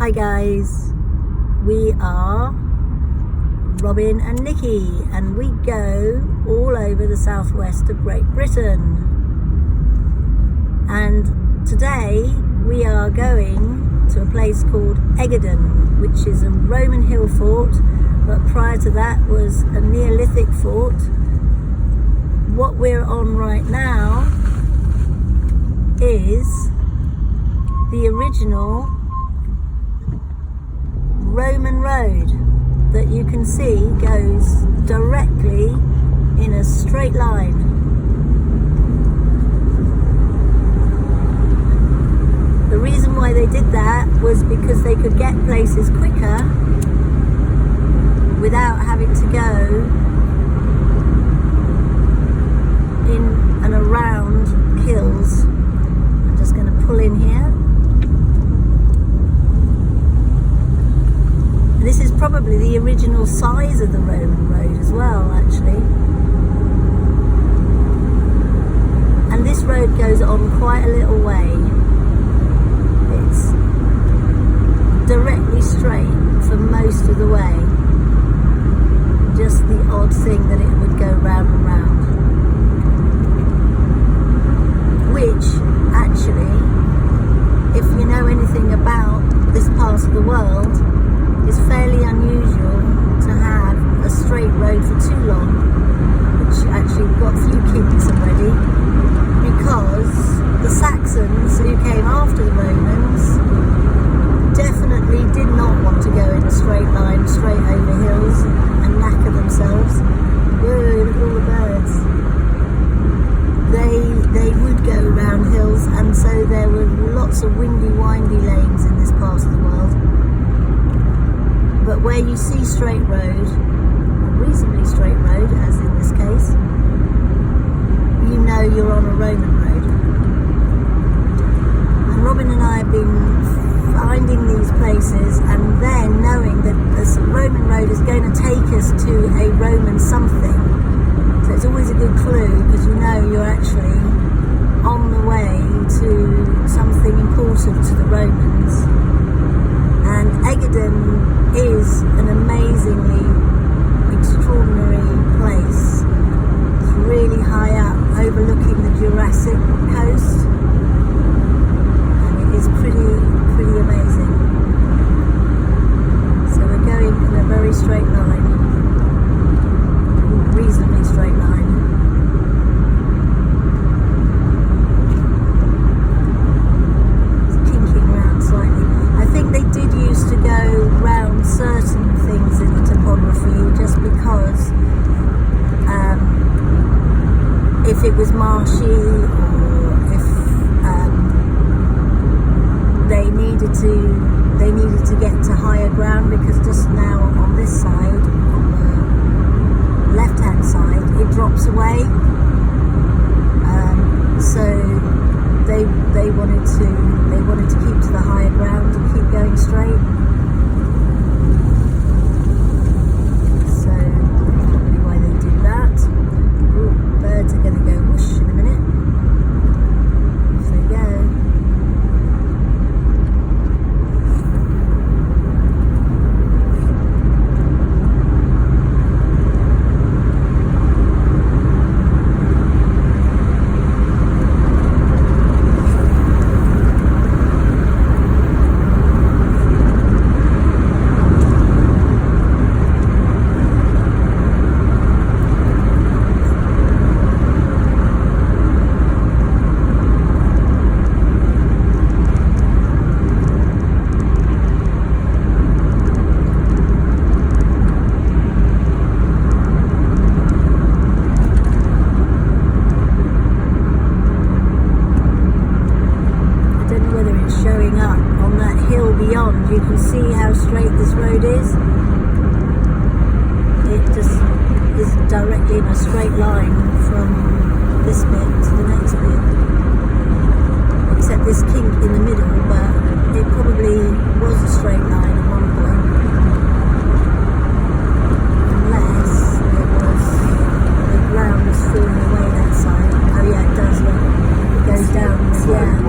Hi guys, we are Robin and Nikki and we go all over the southwest of Great Britain, and today we are going to a place called Eggadon, which is a Roman hill fort, but prior to that was a Neolithic fort. What we're on right now is the original Roman road that you can see goes directly in a straight line. The reason why they did that was because they could get places quicker without having to go in and around hills. I'm just going to pull in here. This is probably the original size of the Roman road as well, actually. And this road goes on quite a little way. It's directly straight for most of the way. Just the odd thing that it would go round and round. Which, actually, if you know anything about this part of the world, is fairly unusual to have a straight road for too long, which actually got a few kinks already, because the Saxons who came after the Romans definitely did not want to go in a straight line straight over hills and knacker themselves. Whoa, look at all the birds. They would go around hills, and so there were lots of windy, windy lanes in this part of the world. But where you see straight road, a reasonably straight road, as in this case, you know you're on a Roman road. And Robin and I have been finding these places, and then knowing that this Roman road is going to take us to a Roman something. So it's always a good clue, because you know you're actually on the way to something important to the Romans. And Eggadon is an amazingly extraordinary place. It's really high up, overlooking the Jurassic coast, and it is pretty amazing. So we're going in a very straight line, reasonably straight line. It's kinking round slightly. I think they did used to go round certain things in the topography just because if it was marshy, or if they needed to get to higher ground, because just now on this side, on the left hand side, it drops away, so they wanted to keep to the higher ground and keep going straight. So probably why they did that. Ooh, birds are going to go whoosh in a minute. Off they go. Showing up on that hill beyond, you can see how straight this road is. It just is directly in a straight line from this bit to the next bit, except this kink in the middle, but it probably was a straight line at one point, unless it was the ground was falling away that side. Oh yeah, it does, yeah. It goes down, yeah.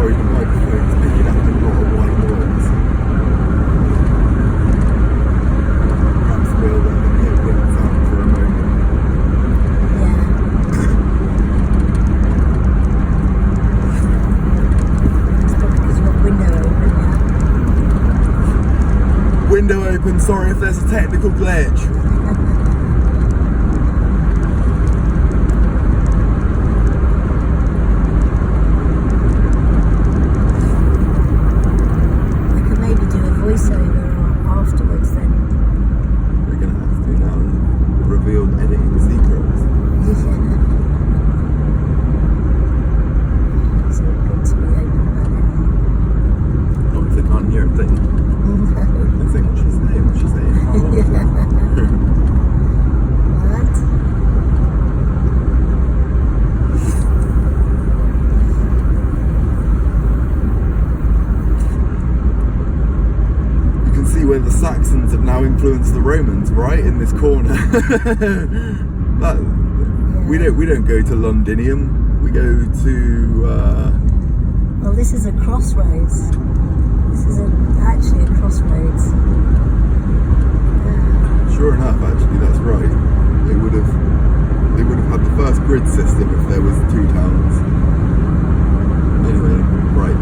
open. Sorry if there's a technical glitch. I could maybe do a voiceover afterwards then. We're going to have to now reveal editing secrets. Yeah. It's all good to be open about it. Not if they can't hear a thing. They think, what's she saying? What's she saying? What? You can see where the Saxons have now influenced the Romans, right in this corner. We don't go to Londinium. We go to. Well, this is a crossroads. This is actually a crossroads. Sure enough, actually, that's right. They would have had the first grid system if there was two towns. Anyway, right.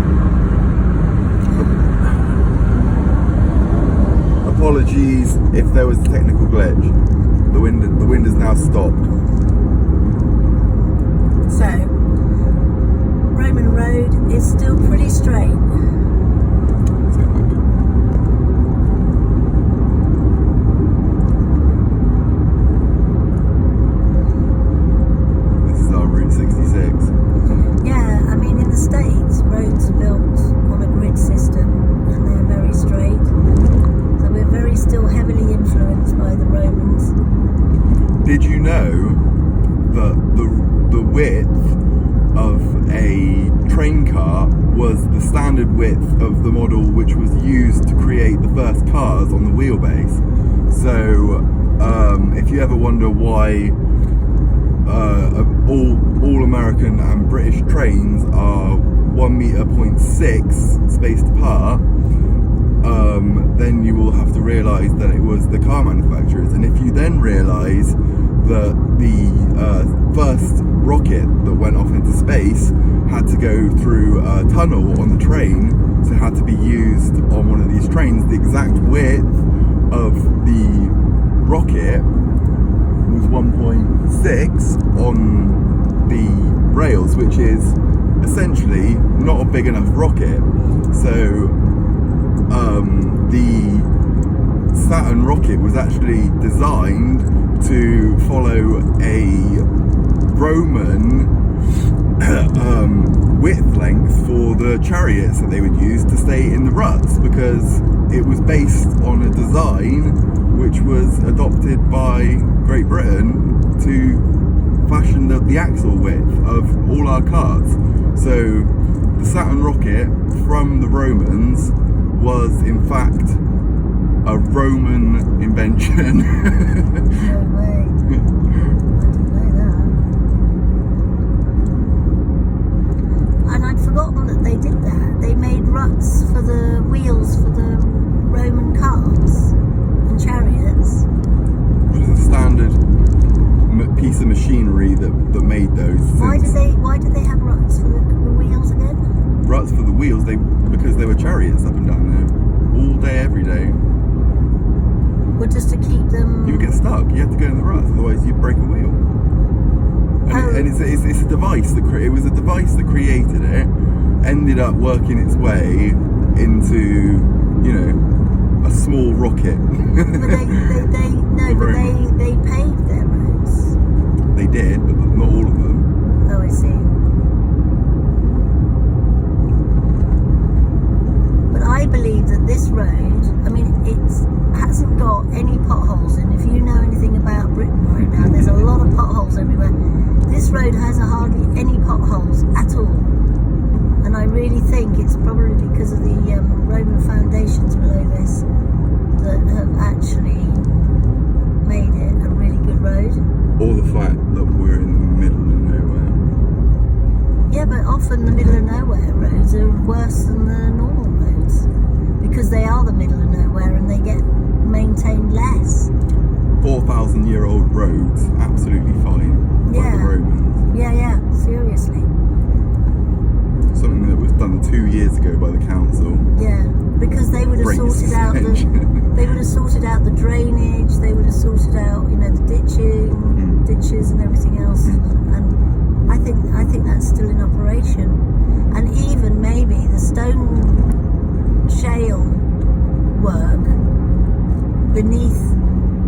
Apologies if there was a technical glitch. The wind has now stopped. So, Roman Road is still pretty straight. This is our Route 66. Yeah, I mean in the States, roads are built on a grid system and they're very straight. So we're very still heavily influenced by the Romans. Did you know that the width of a train car was the standard width of the model which was used to create the first cars on the wheelbase? So if you ever wonder why all American and British trains are 1.6 meters spaced apart, then you will have to realise that it was the car manufacturers. And if you then realise that the first rocket that went off into space had to go through a tunnel on the train, so it had to be used on one of these trains, the exact width of the rocket was 1.6 on the rails, which is essentially not a big enough rocket. So the Saturn rocket was actually designed to follow a Roman width length for the chariots that they would use to stay in the ruts, because it was based on a design which was adopted by Great Britain to fashion the axle width of all our cars. So the Saturn rocket from the Romans was in fact a Roman invention. No way. I didn't know that. And I'd forgotten that they did that. They made ruts for the wheels for the Roman cars and chariots. Which is a standard piece of machinery that made those. Why did they have ruts for the wheels again? Ruts for the wheels, because they were chariots up and down there all day, every day. Well, just to keep them. You would get stuck. You had to go in the ruts, otherwise you'd break a wheel. And it's a device it was a device that created it, ended up working its way into, a small rocket. But they paved their roads. They did, but not all of them. Oh, I see. But I believe that this road, it hasn't got any potholes, and if you know anything about Britain right now, there's a lot of potholes everywhere. This road has hardly any potholes at all, and I really think it's probably because of the Roman foundations below this that have actually made it a really good road. Or the fact that we're in the middle of nowhere. Yeah, but often the middle of nowhere roads are worse than the normal roads, because they are the middle of nowhere and they get maintained less. 4,000-year-old roads, absolutely fine by the Romans. Yeah, seriously. Something that was done 2 years ago by the council. Yeah, because they would have sorted out the drainage, they would have sorted out, you know, the ditches and everything else. And I think that's still in operation. And even maybe the stone shale work beneath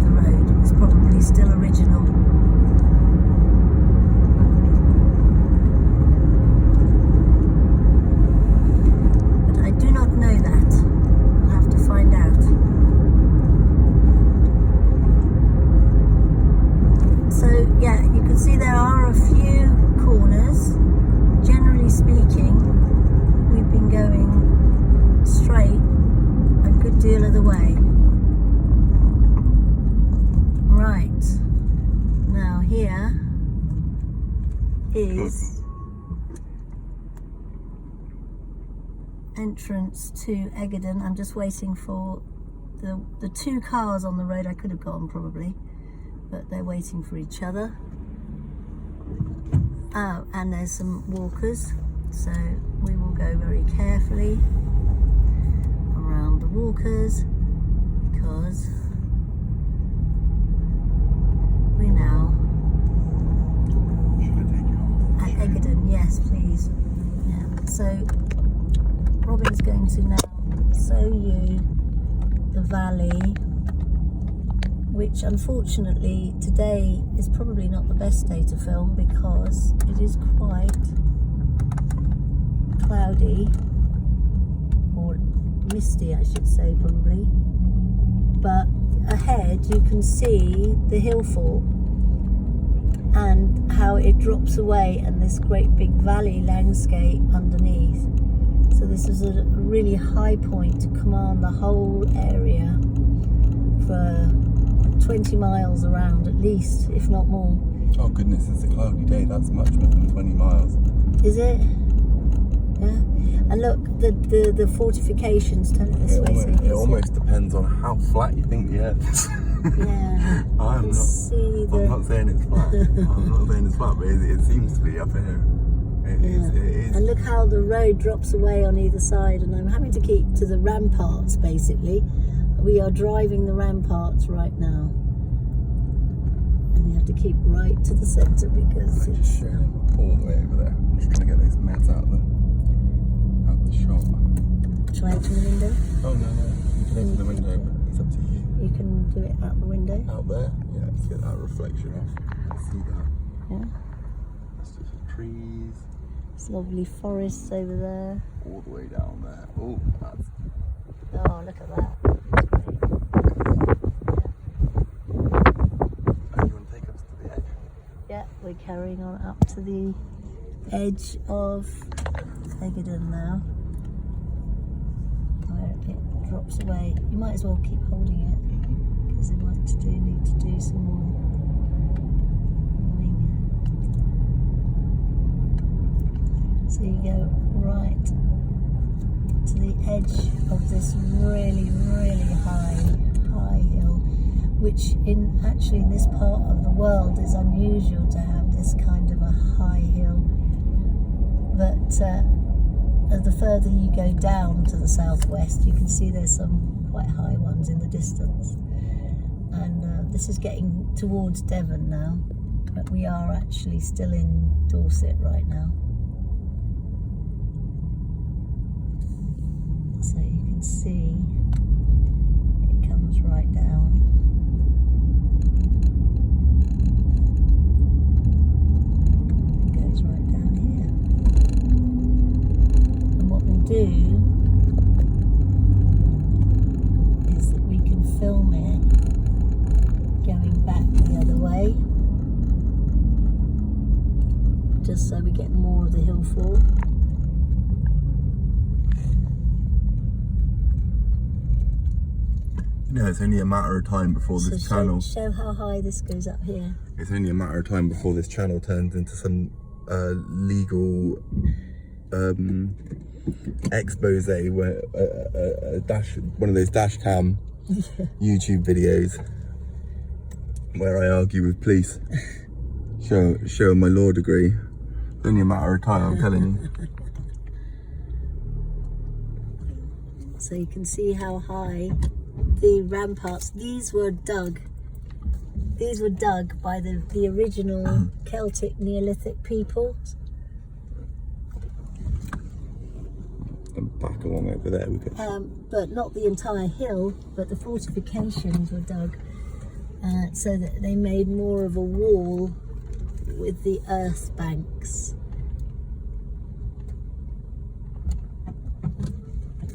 the road is probably still original. But I do not know that. I'll have to find out. So yeah, you can see there are a few corners. Generally speaking, we've been going straight a good deal of the way. Right, now here is entrance to Eggadon. I'm just waiting for the two cars on the road. I could have gone probably, but they're waiting for each other. Oh, and there's some walkers, so we will go very carefully around the walkers because we're now at Eggadon. Yes, please. Yeah. So Robin's going to now show you the valley, which unfortunately today is probably not the best day to film because it is quite cloudy, or misty I should say probably, but ahead you can see the hill fort and how it drops away and this great big valley landscape underneath. So this is a really high point to command the whole area for 20 miles around at least, if not more. Oh goodness, it's a cloudy day. That's much more than 20 miles. Is it? Yeah. And look, the fortifications, turn it this way. It almost depends on how flat you think the earth is. Yeah. I'm not saying it's flat. I'm not saying it's flat, but it seems to be up here. It is. And look how the road drops away on either side, and I'm having to keep to the ramparts basically. We are driving the ramparts right now, and you have to keep right to the centre because it's just showing all the way over there. I'm just trying to get those meds out the shop. Try it from the window. Oh no, you can open the window, but it's up to you. You can do it out the window. Out there, yeah. Let's get that reflection off. Let's see that. Yeah. Let's do some trees. It's lovely forests over there. All the way down there. Oh, that's. Oh, look at that. Yeah, we're carrying on up to the edge of Eggadon now, where it drops away. You might as well keep holding it because they might need to do some more mooring. So you go right to the edge of this really, really high hill, which in this part of the world is unusual to have this kind of a high hill. But the further you go down to the southwest, you can see there's some quite high ones in the distance. And this is getting towards Devon now, but we are actually still in Dorset right now. So you can see it comes right down. Do is that we can film it going back the other way, just so we get more of the hill fort. You know, it's only a matter of time before this channel. Show how high this goes up here. It's only a matter of time before this channel turns into some legal expose where one of those dash cam YouTube videos where I argue with police showing my law degree. It's only a matter of time, I'm telling you. So you can see how high the ramparts. These were dug by the original Celtic Neolithic peoples. And back along over there we go. But not the entire hill, but the fortifications were dug so that they made more of a wall with the earth banks.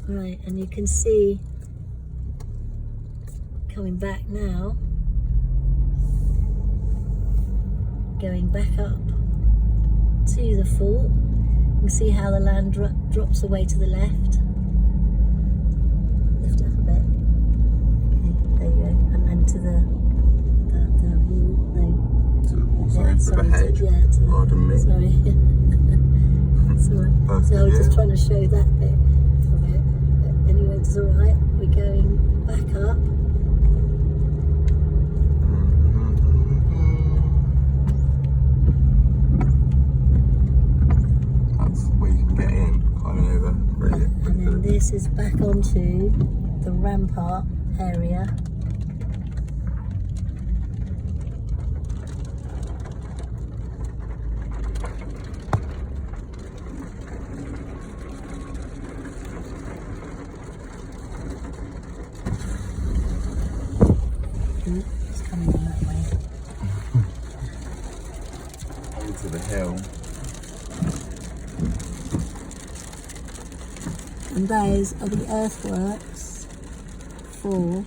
Right, and you can see coming back now, going back up to the fort. You can see how the land drops away to the left. Lift it up a bit. Okay, there you go. And then to the wall. No. To the wall, sorry, to the hedge. Pardon me. Sorry. Sorry. So I was just trying to show that bit of it. But anyway, it's alright. We're going back up. And then this is back onto the rampart area. It's coming on that way. Onto the hill. And those are the earthworks for,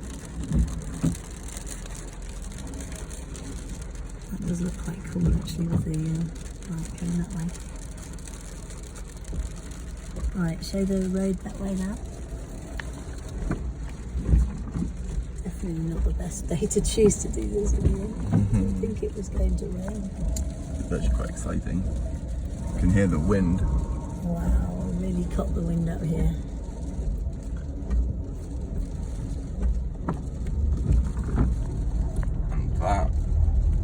that does look quite cool actually with the, right, going that way. Right, show the road that way now. Definitely not the best day to choose to do this anyway. I didn't think it was going to rain. It's actually quite exciting. You can hear the wind. Wow. Really caught the wind up here. And that,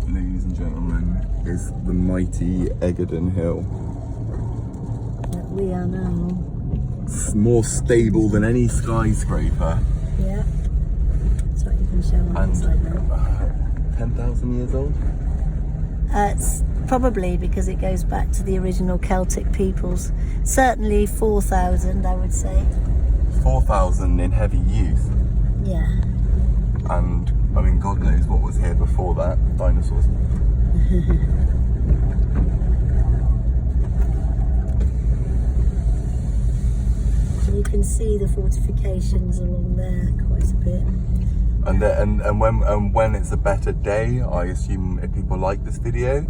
ladies and gentlemen, is the mighty Eggadon Hill. That we are now. It's more stable than any skyscraper. Yeah. That's what you can show on the side now. 10,000 years old? It's probably because it goes back to the original Celtic peoples. Certainly 4,000, I would say. 4,000 in heavy use. Yeah. And, I mean, God knows what was here before that. Dinosaurs. You can see the fortifications along there quite a bit. And when it's a better day, I assume if people like this video,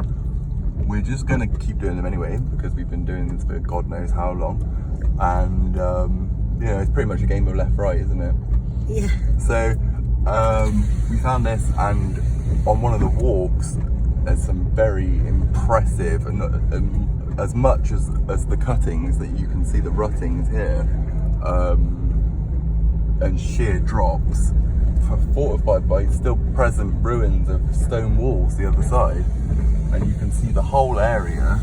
we're just gonna keep doing them anyway because we've been doing this for God knows how long, and you know, it's pretty much a game of left right, isn't it? Yeah. So we found this, and on one of the walks, there's some very impressive, and as much as the cuttings that you can see the ruttings here, and sheer drops. Fortified by still present ruins of stone walls the other side, and you can see the whole area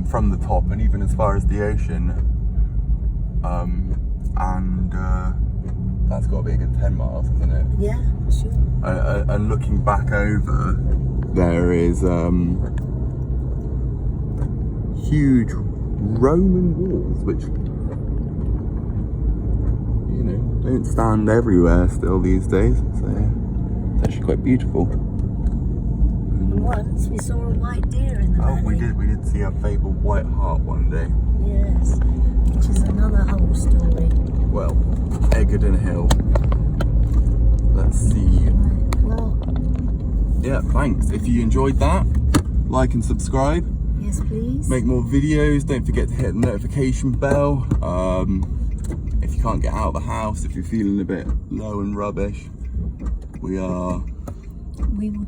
from the top and even as far as the ocean, and that's got to be a good 10 miles, isn't it? Yeah, sure. And looking back over, there is huge Roman walls which, you know, don't stand everywhere still these days, so it's actually quite beautiful. Once we saw a white deer in the valley. We did see a fabled white hart one day. Yes, which is another whole story. Well, Eggadon Hill. Let's see. Right, well, yeah, thanks. If you enjoyed that, like and subscribe. yes please. Make more videos. Don't forget to hit the notification bell. If you can't get out of the house, if you're feeling a bit low and rubbish, we will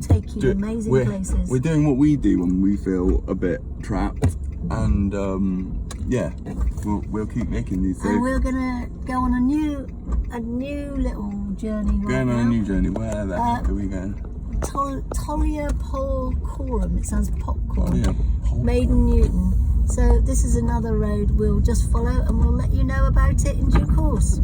take you to amazing places. We're doing what we do when we feel a bit trapped, and yeah, we'll keep making these. And we're gonna go on a new little journey. Going on a new journey. Where the heck are we going? Tolia Polcorum. It sounds popcorn. Oh, yeah. Maiden Newton. So this is another road we'll just follow, and we'll let you know about it in due course.